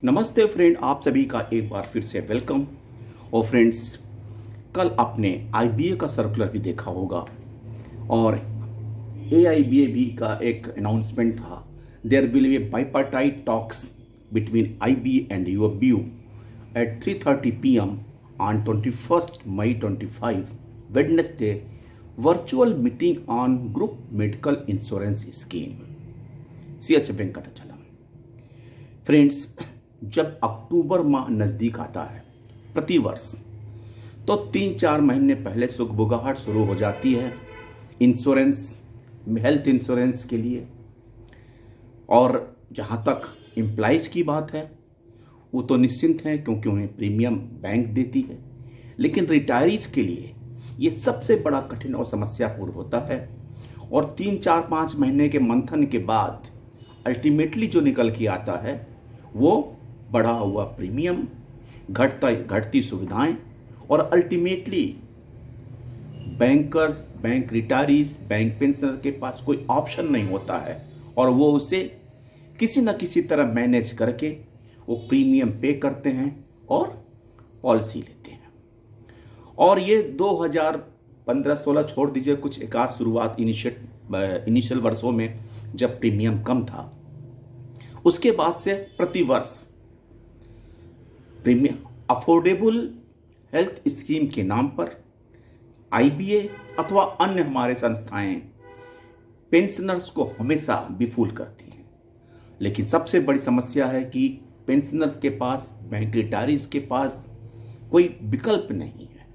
नमस्ते फ्रेंड, आप सभी का एक बार फिर से वेलकम। और फ्रेंड्स, कल आपने आईबीए का सर्कुलर भी देखा होगा और एआईबीए भी का एक अनाउंसमेंट था। There will be bipartite talks between IBA and UFBU at 3:30 PM on 21st May 25 Wednesday, virtual meeting on group medical insurance scheme. CH Venkatachalam. Friends, जब अक्टूबर माह नज़दीक आता है प्रतिवर्ष, तो 3-4 महीने पहले सुगबुगाहट शुरू हो जाती है इंश्योरेंस, हेल्थ इंश्योरेंस के लिए। और जहाँ तक एम्प्लॉइज़ की बात है, वो तो निश्चिंत हैं क्योंकि उन्हें प्रीमियम बैंक देती है। लेकिन रिटायरीज के लिए ये सबसे बड़ा कठिन और समस्यापूर्ण होता है। और 3-4-5 महीने के मंथन के बाद अल्टीमेटली जो निकल के आता है वो बढ़ा हुआ प्रीमियम, घटती सुविधाएं और ultimately bankers, bank retirees, bank pensioner के पास कोई ऑप्शन नहीं होता है और वो उसे किसी न किसी तरह मैनेज करके वो प्रीमियम पे करते हैं और पॉलिसी लेते हैं। और ये 2015-16 छोड़ दीजिए, कुछ एकाध शुरुआत इनिशियल वर्षों में जब प्रीमियम कम था, उसके बाद से प्रतिवर्ष प्रीमियम अफोर्डेबल हेल्थ स्कीम के नाम पर आईबीए अथवा अन्य हमारे संस्थाएं पेंशनर्स को हमेशा विफुल करती हैं। लेकिन सबसे बड़ी समस्या है कि पेंशनर्स के पास, बैंक रिटायरीज के पास कोई विकल्प नहीं है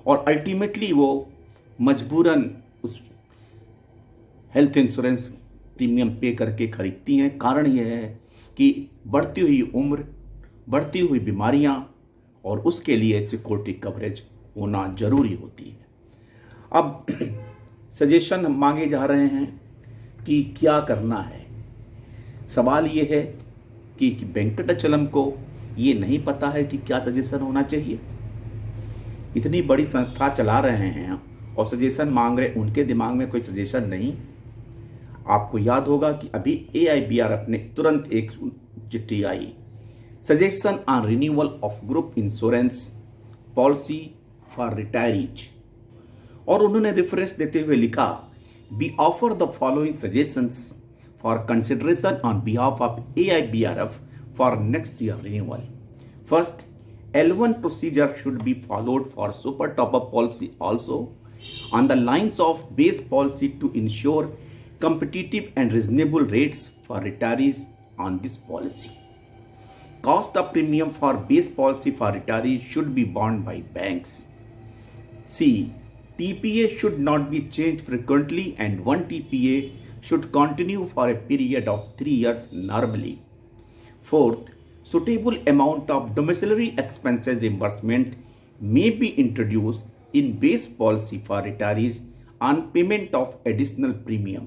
और अल्टीमेटली वो मजबूरन उस हेल्थ इंश्योरेंस प्रीमियम पे करके खरीदती हैं। कारण यह है कि बढ़ती हुई उम्र, बढ़ती हुई बीमारियां और उसके लिए सिक्योरिटी कवरेज होना जरूरी होती है। अब सजेशन मांगे जा रहे हैं कि क्या करना है। सवाल ये है कि वेंकटाचलम को ये नहीं पता है कि क्या सजेशन होना चाहिए। इतनी बड़ी संस्था चला रहे हैं और सजेशन मांग रहे, उनके दिमाग में कोई सजेशन नहीं। आपको याद होगा कि अभी एआईबीआरएफ ने तुरंत एक चिट्ठी आई, suggestion on renewal of group insurance policy for retirees, और उन्होंने रेफरेंस देते हुए लिखा, we offer the following suggestions for consideration on behalf of AIBRF for next year renewal. First, L1 procedure should be followed for super top-up policy also on the lines of base policy to ensure competitive and reasonable rates for retirees on this policy. Cost of premium for base policy for retirees should be borne by banks. C. TPA should not be changed frequently and one TPA should continue for a period of 3 years normally. Fourth, suitable amount of domiciliary expenses reimbursement may be introduced in base policy for retirees on payment of additional premium.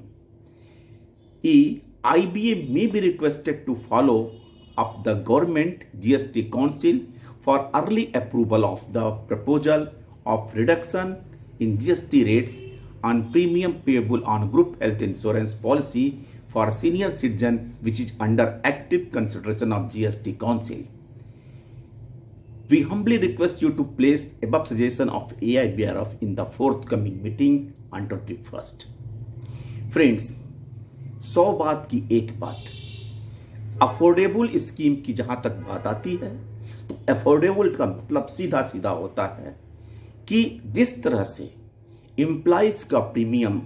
E. IBA may be requested to follow up the government GST Council for early approval of the proposal of reduction in GST rates on premium payable on group health insurance policy for senior citizen which is under active consideration of GST Council. We humbly request you to place above suggestion of AIBRF in the forthcoming meeting on 21st. Friends, 100 बात की एक बात, affordable scheme की जहां तक बात आती है तो अफोर्डेबल का मतलब सीधा सीधा होता है कि जिस तरह से एम्प्लॉइज का प्रीमियम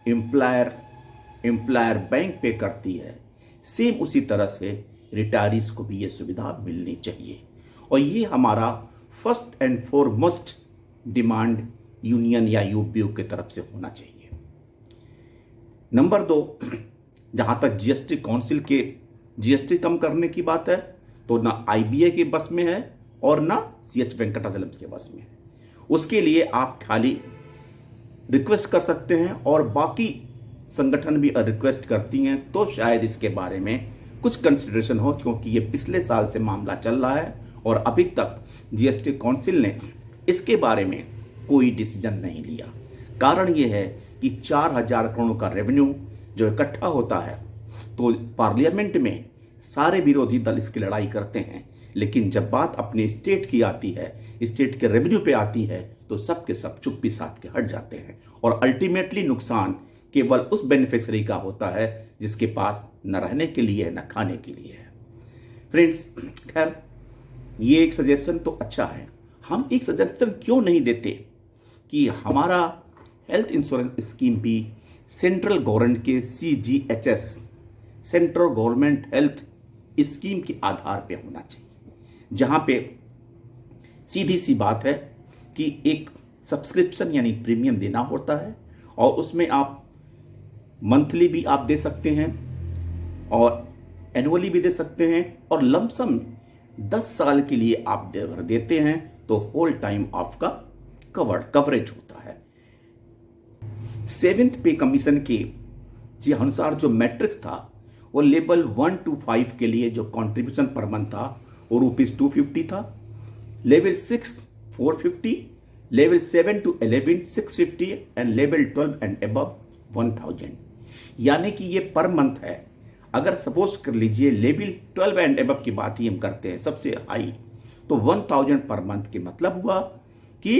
एम्प्लायर बैंक पे करती है, सेम उसी तरह से रिटायरीज को भी ये सुविधा मिलनी चाहिए। और ये हमारा first and foremost demand union या यूपीयू की तरफ से होना चाहिए। नंबर 2, जहां तक जीएसटी काउंसिल के जीएसटी कम करने की बात है तो ना आईबीए के बस में है और ना सीएच वेंकटाचलम के बस में है। उसके लिए आप खाली रिक्वेस्ट कर सकते हैं और बाकी संगठन भी रिक्वेस्ट करती हैं तो शायद इसके बारे में कुछ कंसिडरेशन हो, क्योंकि ये पिछले साल से मामला चल रहा है और अभी तक जीएसटी काउंसिल ने इसके बारे में कोई डिसीजन नहीं लिया। कारण ये है कि 4,000 करोड़ का रेवेन्यू जो इकट्ठा होता है तो पार्लियामेंट में सारे विरोधी दल इसकी लड़ाई करते हैं, लेकिन जब बात अपने स्टेट की आती है, स्टेट के रेवेन्यू पे आती है, तो सब के सब चुप्पी साध के हट जाते हैं और अल्टीमेटली नुकसान केवल उस बेनिफिशियरी का होता है जिसके पास न रहने के लिए न खाने के लिए है। फ्रेंड्स, खैर ये एक सजेशन तो अच्छा है। हम एक सजेशन क्यों नहीं देते कि हमारा हेल्थ इंश्योरेंस स्कीम भी सेंट्रल गवर्नमेंट के CGHS, central government health scheme के आधार पे होना चाहिए, जहां पे सीधी सी बात है कि एक सब्सक्रिप्शन यानी प्रीमियम देना होता है और उसमें आप मंथली भी आप दे सकते हैं और एनुअली भी दे सकते हैं और लमसम 10 साल के लिए आप अगर देते हैं तो होल टाइम आपका कवरेज होता है। 7th पे कमीशन के अनुसार जो मैट्रिक्स था वो लेवल 1 to 5 के लिए जो कंट्रीब्यूशन पर मंथ था वो ₹250 था, level 6 450, level 7 to 11 650 and level 12 and above 1000। यानी कि ये पर मंथ है। अगर सपोज कर लीजिए लेवल 12 एंड अबव की बात ही हम करते हैं सबसे हाई, तो 1000 पर मंथ के मतलब हुआ कि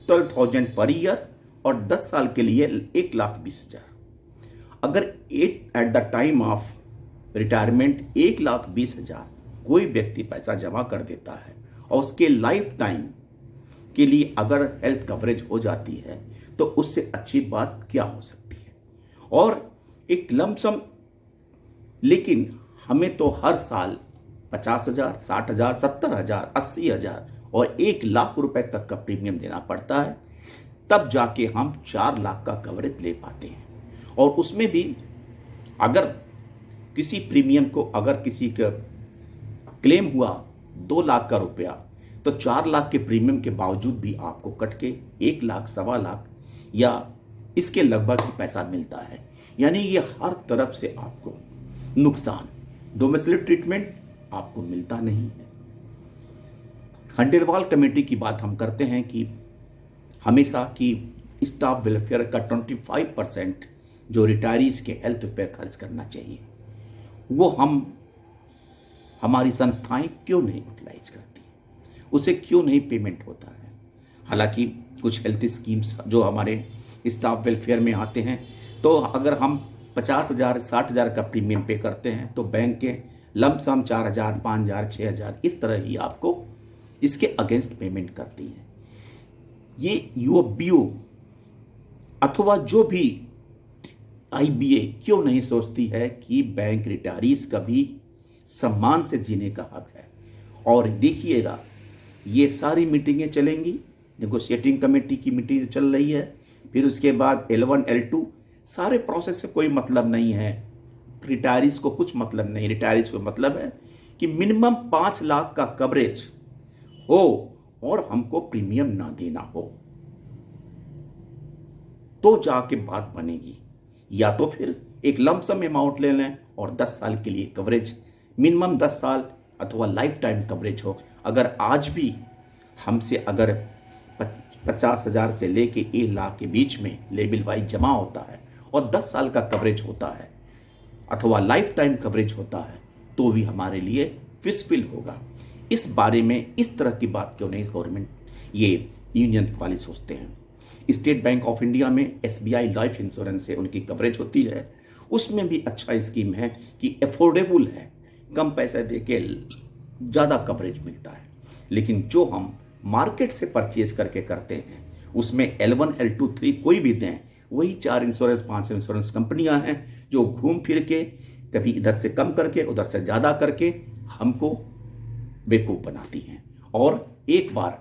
12,000 पर ईयर और 10 साल के लिए 1,20,000। अगर at the time of retirement 1,20,000 कोई व्यक्ति पैसा जमा कर देता है और उसके लाइफ टाइम के लिए अगर हेल्थ कवरेज हो जाती है तो उससे अच्छी बात क्या हो सकती है। और एक लमसम, लेकिन हमें तो हर साल 50,000, 60,000, 70,000, 80,000 और 1,00,000 रुपए तक का प्रीमियम देना पड़ता है, तब जाके हम 4 लाख का कवरेज ले पाते हैं। और उसमें भी अगर किसी प्रीमियम को अगर किसी का क्लेम हुआ 2 लाख का रुपया, तो 4 लाख के प्रीमियम के बावजूद भी आपको कट के 1 लाख, 1.25 लाख या इसके लगभग ही पैसा मिलता है। यानी ये हर तरफ से आपको नुकसान, डोमेस्टिक ट्रीटमेंट आपको मिलता नहीं है। खंडेलवाल कमेटी की बात हम करते हैं कि हमेशा की स्टाफ वेलफेयर का 25% जो रिटायरीज के हेल्थ पे खर्च करना चाहिए, वो हमारी संस्थाएं क्यों नहीं यूटिलाइज करती, उसे क्यों नहीं पेमेंट होता है। हालांकि कुछ हेल्थ स्कीम्स जो हमारे स्टाफ वेलफेयर में आते हैं, तो अगर हम 50,000, 60,000 का प्रीमियम पे करते हैं तो बैंक के लमसम 4,000, 5,000, 6,000 इस तरह ही आपको इसके अगेंस्ट पेमेंट करती है। ये UOBU अथवा जो भी IBA क्यों नहीं सोचती है कि बैंक रिटायरीज का भी सम्मान से जीने का हक है। और देखिएगा ये सारी मीटिंगें चलेंगी, नेगोशिएटिंग कमेटी की मीटिंग चल रही है, फिर उसके बाद L1 L2 सारे प्रोसेस से कोई मतलब नहीं है। रिटायरीज को कुछ मतलब नहीं, रिटायरीज को मतलब है कि मिनिमम 5 लाख का कवरेज हो और हमको प्रीमियम ना देना हो, तो जाके बात बनेगी। या तो फिर एक लमसम अमाउंट ले लें और 10 साल के लिए कवरेज, मिनिमम 10 साल अथवा लाइफ टाइम कवरेज हो। अगर आज भी हमसे अगर 50,000 से लेके 1 लाख के बीच में लेवल वाइज जमा होता है और 10 साल का कवरेज होता है अथवा लाइफ टाइम कवरेज होता है, तो भी हमारे लिए फिशफिल होगा। इस बारे में इस तरह की बात क्यों नहीं गवर्नमेंट, ये यूनियन वाले सोचते हैं। स्टेट बैंक ऑफ इंडिया में SBI लाइफ इंश्योरेंस से उनकी कवरेज होती है, उसमें भी अच्छा स्कीम है कि अफोर्डेबल है, कम पैसे दे के ज़्यादा कवरेज मिलता है। लेकिन जो हम मार्केट से परचेज करके करते हैं उसमें L1 L2 3 कोई भी दें, वही 4 इंश्योरेंस 5 इंश्योरेंस कंपनियां हैं जो घूम फिर के कभी इधर से कम करके उधर से ज़्यादा करके हमको बेवकूफ़ बनाती हैं। और एक बार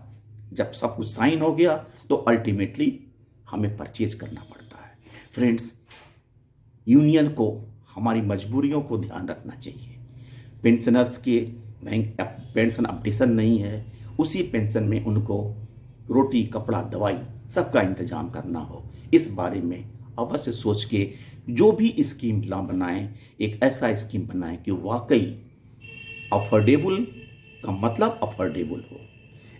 जब सब कुछ साइन हो गया तो अल्टीमेटली हमें परचेज करना पड़ता है। फ्रेंड्स, यूनियन को हमारी मजबूरियों को ध्यान रखना चाहिए। पेंशनर्स के पेंशन अपडेशन नहीं है, उसी पेंशन में उनको रोटी, कपड़ा, दवाई सबका इंतजाम करना हो, इस बारे में अवश्य सोच के जो भी स्कीम बनाएं, एक ऐसा स्कीम बनाएं कि वाकई अफोर्डेबल का मतलब अफोर्डेबल हो।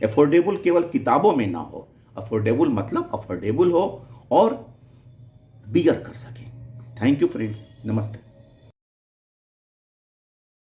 अफोर्डेबल केवल किताबों में ना हो, अफोर्डेबल मतलब अफोर्डेबल हो और बियर कर सके। थैंक यू फ्रेंड्स, नमस्ते।